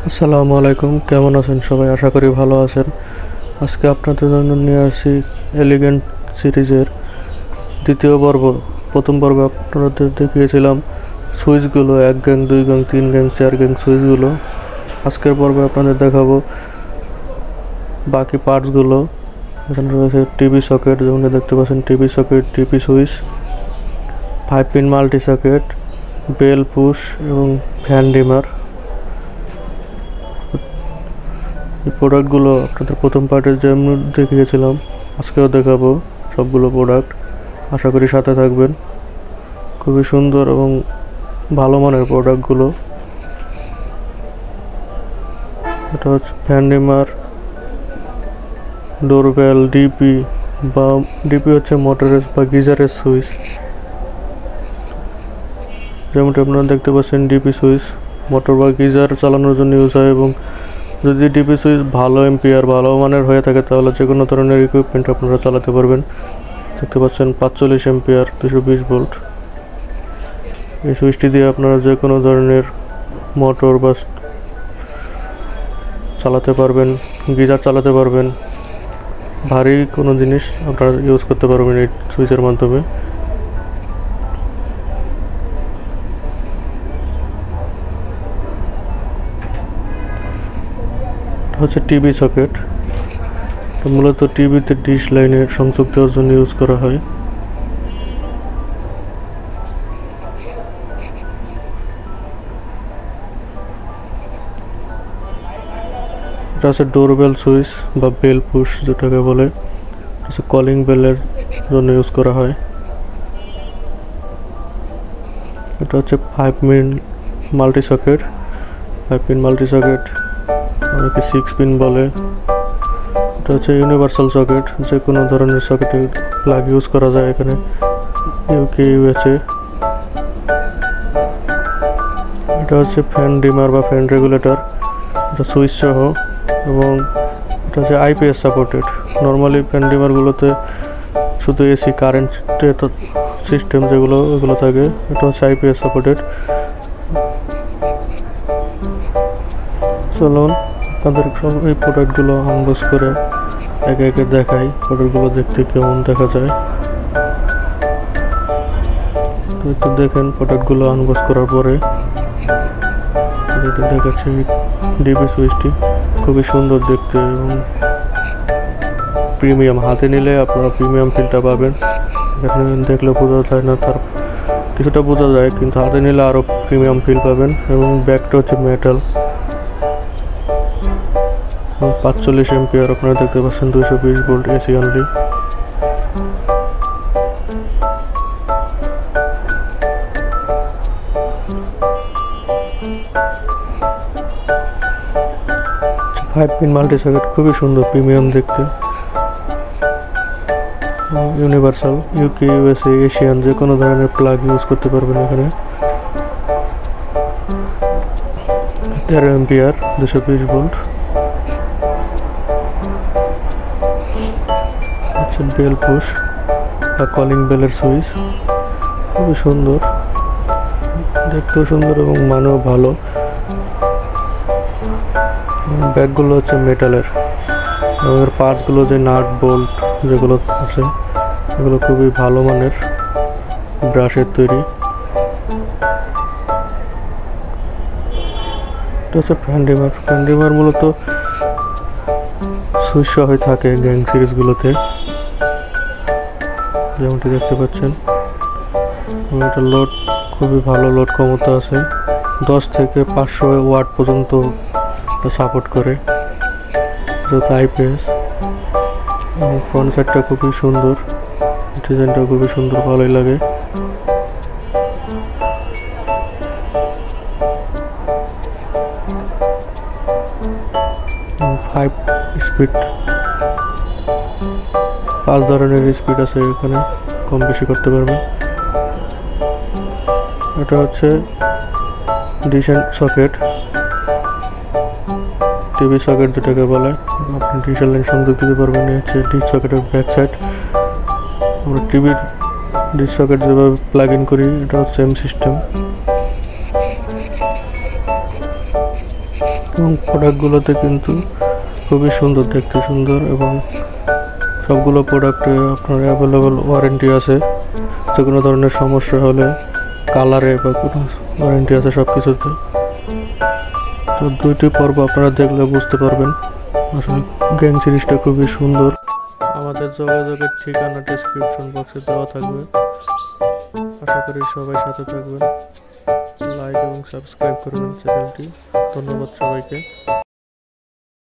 আসসালামু আলাইকুম, কেমন আছেন সবাই? আশা করি ভালো আছেন। আজকে আপনাদের জন্য নিয়ে আসি এলিগেন্ট সিরিজের দ্বিতীয় পর্ব। প্রথম পর্বে আপনাদের দেখিয়েছিলাম সুইচগুলো, 1 গ্যাং, 2 গ্যাং, 3 গ্যাং, 4 গ্যাং সুইচগুলো। আজকের পর্বে আপনাদের দেখাবো বাকি পার্টসগুলো। এখানে রয়েছে টিভি সকেট, যেমন দেখতে পাচ্ছেন, TV socket, TV switch, 5 pin multi socket, bell push এবং ফ্যান ডিমার। এই প্রোডাক্টগুলো আপনাদের প্রথম পার্টে যেমন দেখিয়েছিলাম আজকেও দেখাবো সবগুলো প্রোডাক্ট। আশা করি সাথে থাকবেন। খুবই সুন্দর এবং ভালো মানের প্রোডাক্টগুলো। এটা হচ্ছে ফ্যান ডিমার, ডোরবেল, ডিপি বা ডিপি হচ্ছে মোটরের বা গিজারের সুইচ। যেমনটি আপনারা দেখতে পাচ্ছেন, ডিপি সুইচ মোটর বা গিজার চালানোর জন্য ইউজ হয়, এবং যদি ডিপি সুইচ ভালো এম্পিয়ার, ভালো মানের হয়ে থাকে তাহলে যে কোনো ধরনের ইকুইপমেন্ট আপনারা চালাতে পারবেন। দেখতে পাচ্ছেন 45 এম্পিয়ার, 220 ভোল্ট। এই সুইচটি দিয়ে আপনারা যে কোনো ধরনের মোটর বা চালাতে পারবেন, গিজার চালাতে পারবেন, ভারী কোনো জিনিস আপনারা ইউজ করতে পারবেন এই সুইচের মাধ্যমে। হচ্ছে টিভি সকেট, মূলত টিভিতে ডিশ লাইনের সংযোগ দেওয়ার জন্য ইউজ করা হয়। এটা হচ্ছে ডোরবেল সুইচ বা বেল পুশ যেটাকে বলে, হচ্ছে কলিং বেলের জন্য ইউজ করা হয়। এটা হচ্ছে 5 pin multi socket, 5 pin multi socket, অনেকে 6 পিন বলে। এটা হচ্ছে ইউনিভার্সাল সকেট, যে কোনো ধরনের সকেটে প্লাগ ইউজ করা যায় এখানে, ইউকে ইউএসএ। এটা হচ্ছে ফ্যান ডিমার বা ফ্যান রেগুলেটর, এটা সুইচ সহ, এবং এটা হচ্ছে আইপিএস সাপোর্টেড। নর্মালি ফ্যান ডিমারগুলোতে শুধু এসি কারেন্টের সিস্টেম যেগুলো ওগুলো থাকে, এটা হচ্ছে আইপিএস সাপোর্টেড। চলুন আপনাদের সব এই প্রোডাক্টগুলো আনবক্স করে একে একে দেখাই, প্রোডাক্টগুলো দেখতে কেমন দেখা যায়। তো একটু দেখেন প্রোডাক্টগুলো আনবক্স করার পরে। দেখাচ্ছি ডিপি সুইচটি, খুবই সুন্দর দেখতে এবং প্রিমিয়াম। হাতে নিলে আপনারা প্রিমিয়াম ফিলটা পাবেন। এখানে দেখলে বোঝা যায় না, তার কিছুটা বোঝা যায়, কিন্তু হাতে নিলে আরও প্রিমিয়াম ফিল পাবেন। এবং ব্যাগটা হচ্ছে মেটাল, 45 এম্পিয়ার আপনারা দেখতে পাচ্ছেন, 220 volt AC only. Five pin multi socket, খুবই সুন্দর, প্রিমিয়াম দেখতে। ইউনিভার্সাল, ইউকে ইউএসএ এশিয়ান, যে কোনো ধরনের প্লাগ ইউজ করতে পারবেন এখানে। 13 এম্পিয়ার, 220 ভোল্ট। বেল পুশ বা কলিং বেলের সুইচ, খুবই সুন্দর, দেখতেও সুন্দর এবং মানেও ভালো। ব্যাগগুলো হচ্ছে মেটালের, এবং এর পার্টসগুলো যে নাট বোল্ট যেগুলো আছে এগুলো খুবই ভালো মানের ব্রাশের তৈরি। এটা হচ্ছে ফ্যান ডিমার। ফ্যান ডিমার মূলত সুইচ সহ থাকে গ্যাং সিরিজগুলোতে, যেমনটি দেখতে পাচ্ছেন। এটা লোড খুবই ভালো, লোড ক্ষমতা আছে, 10 থেকে 500 ওয়াট পর্যন্ত সাপোর্ট করে, যেহেতু আইপিএস। এবং ফ্রন্ট সাইডটা খুবই সুন্দর, ডিজাইনটা খুবই সুন্দর, ভালোই লাগে। ফাইভ স্পিড, 5 ধরনের স্পিড আছে এখানে, কম বেশি করতে পারবেন। এটা হচ্ছে ডিশ সকেট, টিভি সকেট যেটাকে বলে, আপনি ডিশ লাইন সংযোগ দিতে পারবেন। এই হচ্ছে ডিশ সকেটের ব্যাক সাইড। আমরা টিভির ডিশ সকেট যেভাবে প্লাগ ইন করি, এটা হচ্ছে সেম সিস্টেম। এবং প্রোডাক্টগুলোতে কিন্তু খুবই সুন্দর, দেখতে সুন্দর, এবং সবগুলো প্রোডাক্টে আপনার অ্যাভেলেবল ওয়ারেন্টি আছে। যে কোনো ধরনের সমস্যা হলে কালারে বা কোনো ওয়ারেন্টি আছে সব কিছুতে। তো 2টি পর্ব আপনারা দেখলে বুঝতে পারবেন আসলে গ্যাং সিরিজটা খুবই সুন্দর। আমাদের যোগাযোগের ঠিকানা ডেসক্রিপশন বক্সে দেওয়া থাকবে। আশা করি সবাই সাথে থাকবেন, লাইক এবং সাবস্ক্রাইব করবেন চ্যানেলটি। ধন্যবাদ সবাইকে।